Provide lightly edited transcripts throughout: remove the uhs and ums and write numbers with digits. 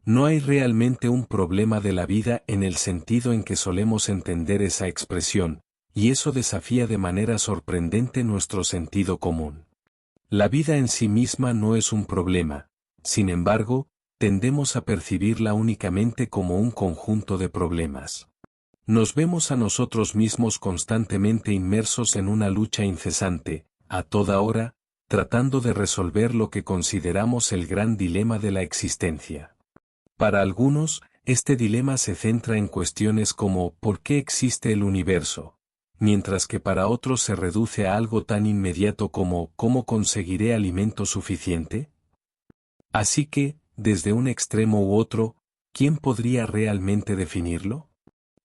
No hay realmente un problema de la vida en el sentido en que solemos entender esa expresión, y eso desafía de manera sorprendente nuestro sentido común. La vida en sí misma no es un problema, sin embargo, tendemos a percibirla únicamente como un conjunto de problemas. Nos vemos a nosotros mismos constantemente inmersos en una lucha incesante, a toda hora, tratando de resolver lo que consideramos el gran dilema de la existencia. Para algunos, este dilema se centra en cuestiones como ¿por qué existe el universo?, mientras que para otros se reduce a algo tan inmediato como ¿cómo conseguiré alimento suficiente? Así que, desde un extremo u otro, ¿quién podría realmente definirlo?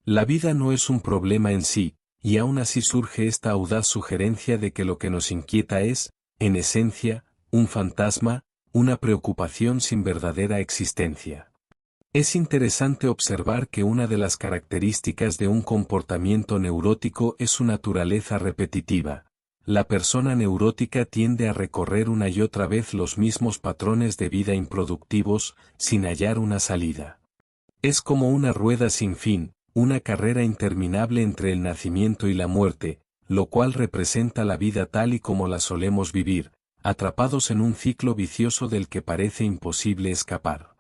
La vida no es un problema en sí, y aún así surge esta audaz sugerencia de que lo que nos inquieta es, en esencia, un fantasma, una preocupación sin verdadera existencia. Es interesante observar que una de las características de un comportamiento neurótico es su naturaleza repetitiva. La persona neurótica tiende a recorrer una y otra vez los mismos patrones de vida improductivos, sin hallar una salida. Es como una rueda sin fin, una carrera interminable entre el nacimiento y la muerte, lo cual representa la vida tal y como la solemos vivir, atrapados en un ciclo vicioso del que parece imposible escapar.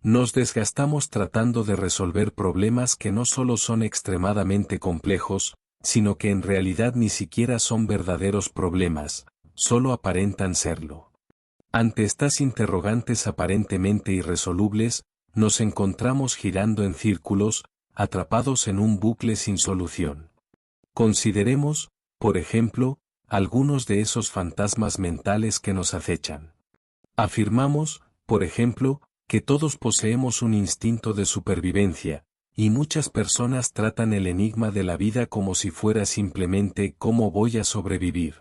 Nos desgastamos tratando de resolver problemas que no solo son extremadamente complejos, sino que en realidad ni siquiera son verdaderos problemas, solo aparentan serlo. Ante estas interrogantes aparentemente irresolubles, nos encontramos girando en círculos, atrapados en un bucle sin solución. Consideremos, por ejemplo, algunos de esos fantasmas mentales que nos acechan. Afirmamos, por ejemplo, que todos poseemos un instinto de supervivencia, y muchas personas tratan el enigma de la vida como si fuera simplemente ¿cómo voy a sobrevivir?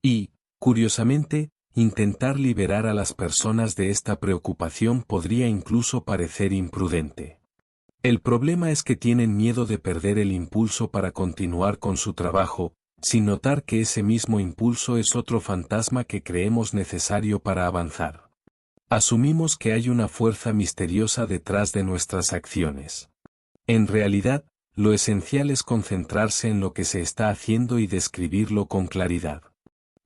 Y, curiosamente, intentar liberar a las personas de esta preocupación podría incluso parecer imprudente. El problema es que tienen miedo de perder el impulso para continuar con su trabajo, sin notar que ese mismo impulso es otro fantasma que creemos necesario para avanzar. Asumimos que hay una fuerza misteriosa detrás de nuestras acciones. En realidad, lo esencial es concentrarse en lo que se está haciendo y describirlo con claridad.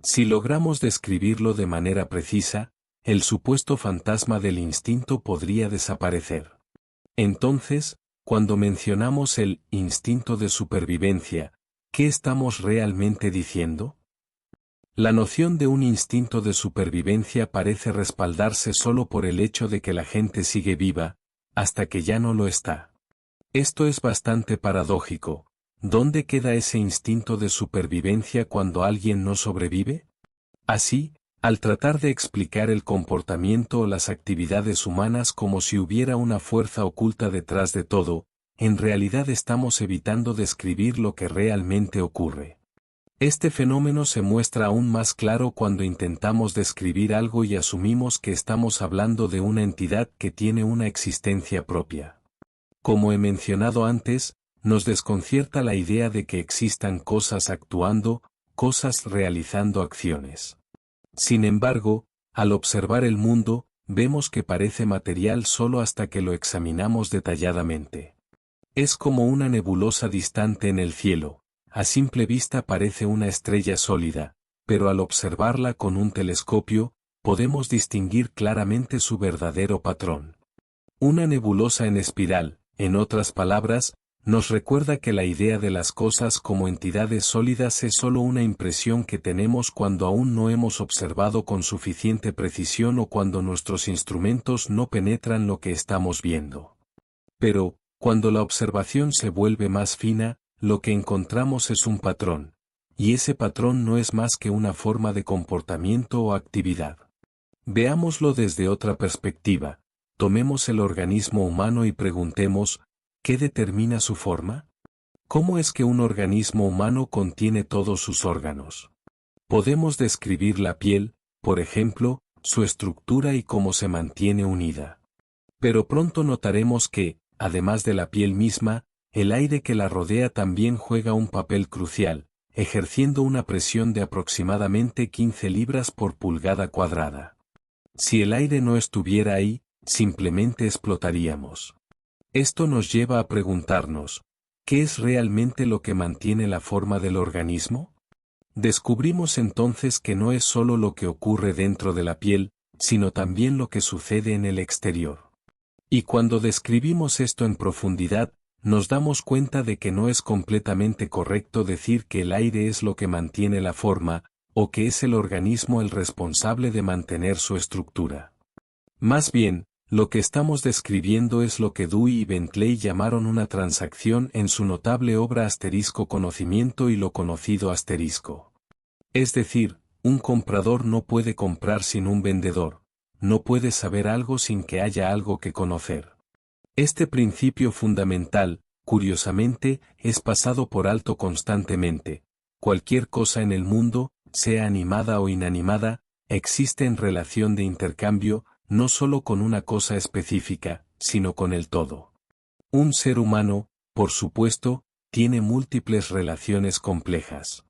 Si logramos describirlo de manera precisa, el supuesto fantasma del instinto podría desaparecer. Entonces, cuando mencionamos el instinto de supervivencia, ¿qué estamos realmente diciendo? La noción de un instinto de supervivencia parece respaldarse solo por el hecho de que la gente sigue viva, hasta que ya no lo está. Esto es bastante paradójico. ¿Dónde queda ese instinto de supervivencia cuando alguien no sobrevive? Así, al tratar de explicar el comportamiento o las actividades humanas como si hubiera una fuerza oculta detrás de todo, en realidad estamos evitando describir lo que realmente ocurre. Este fenómeno se muestra aún más claro cuando intentamos describir algo y asumimos que estamos hablando de una entidad que tiene una existencia propia. Como he mencionado antes, nos desconcierta la idea de que existan cosas actuando, cosas realizando acciones. Sin embargo, al observar el mundo, vemos que parece material solo hasta que lo examinamos detalladamente. Es como una nebulosa distante en el cielo. A simple vista parece una estrella sólida, pero al observarla con un telescopio, podemos distinguir claramente su verdadero patrón. Una nebulosa en espiral, en otras palabras, nos recuerda que la idea de las cosas como entidades sólidas es solo una impresión que tenemos cuando aún no hemos observado con suficiente precisión o cuando nuestros instrumentos no penetran lo que estamos viendo. Pero, cuando la observación se vuelve más fina, lo que encontramos es un patrón, y ese patrón no es más que una forma de comportamiento o actividad. Veámoslo desde otra perspectiva, tomemos el organismo humano y preguntemos, ¿qué determina su forma? ¿Cómo es que un organismo humano contiene todos sus órganos? Podemos describir la piel, por ejemplo, su estructura y cómo se mantiene unida. Pero pronto notaremos que, además de la piel misma, el aire que la rodea también juega un papel crucial, ejerciendo una presión de aproximadamente 15 libras por pulgada cuadrada. Si el aire no estuviera ahí, simplemente explotaríamos. Esto nos lleva a preguntarnos, ¿qué es realmente lo que mantiene la forma del organismo? Descubrimos entonces que no es solo lo que ocurre dentro de la piel, sino también lo que sucede en el exterior. Y cuando describimos esto en profundidad, nos damos cuenta de que no es completamente correcto decir que el aire es lo que mantiene la forma, o que es el organismo el responsable de mantener su estructura. Más bien, lo que estamos describiendo es lo que Dewey y Bentley llamaron una transacción en su notable obra Conocimiento y lo conocido ***. Es decir, un comprador no puede comprar sin un vendedor, no puede saber algo sin que haya algo que conocer. Este principio fundamental, curiosamente, es pasado por alto constantemente. Cualquier cosa en el mundo, sea animada o inanimada, existe en relación de intercambio, no solo con una cosa específica, sino con el todo. Un ser humano, por supuesto, tiene múltiples relaciones complejas.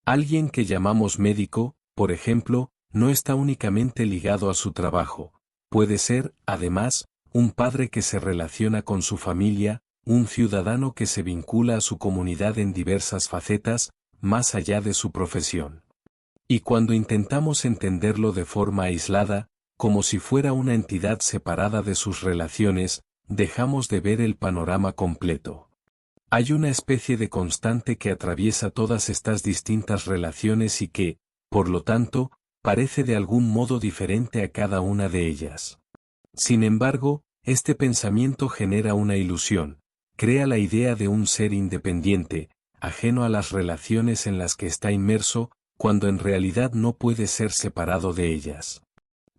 Alguien que llamamos médico, por ejemplo, no está únicamente ligado a su trabajo. Puede ser, además, un padre que se relaciona con su familia, un ciudadano que se vincula a su comunidad en diversas facetas, más allá de su profesión. Y cuando intentamos entenderlo de forma aislada, como si fuera una entidad separada de sus relaciones, dejamos de ver el panorama completo. Hay una especie de constante que atraviesa todas estas distintas relaciones y que, por lo tanto, parece de algún modo diferente a cada una de ellas. Sin embargo, este pensamiento genera una ilusión, crea la idea de un ser independiente, ajeno a las relaciones en las que está inmerso, cuando en realidad no puede ser separado de ellas.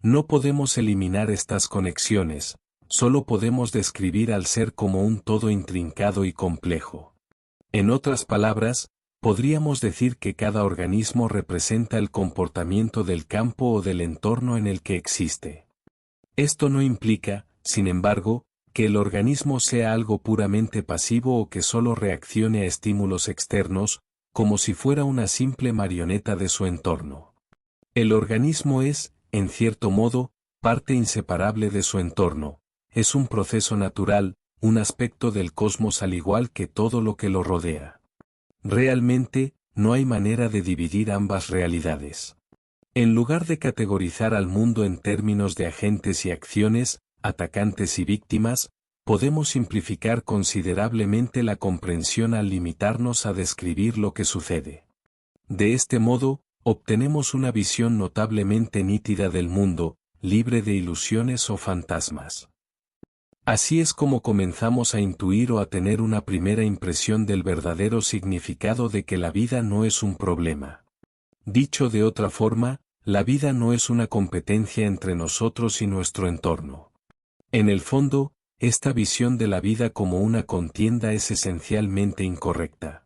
No podemos eliminar estas conexiones, solo podemos describir al ser como un todo intrincado y complejo. En otras palabras, podríamos decir que cada organismo representa el comportamiento del campo o del entorno en el que existe. Esto no implica, sin embargo, que el organismo sea algo puramente pasivo o que solo reaccione a estímulos externos, como si fuera una simple marioneta de su entorno. El organismo es, en cierto modo, parte inseparable de su entorno, es un proceso natural, un aspecto del cosmos al igual que todo lo que lo rodea. Realmente, no hay manera de dividir ambas realidades. En lugar de categorizar al mundo en términos de agentes y acciones, atacantes y víctimas, podemos simplificar considerablemente la comprensión al limitarnos a describir lo que sucede. De este modo, obtenemos una visión notablemente nítida del mundo, libre de ilusiones o fantasmas. Así es como comenzamos a intuir o a tener una primera impresión del verdadero significado de que la vida no es un problema. Dicho de otra forma, la vida no es una competencia entre nosotros y nuestro entorno. En el fondo, esta visión de la vida como una contienda es esencialmente incorrecta.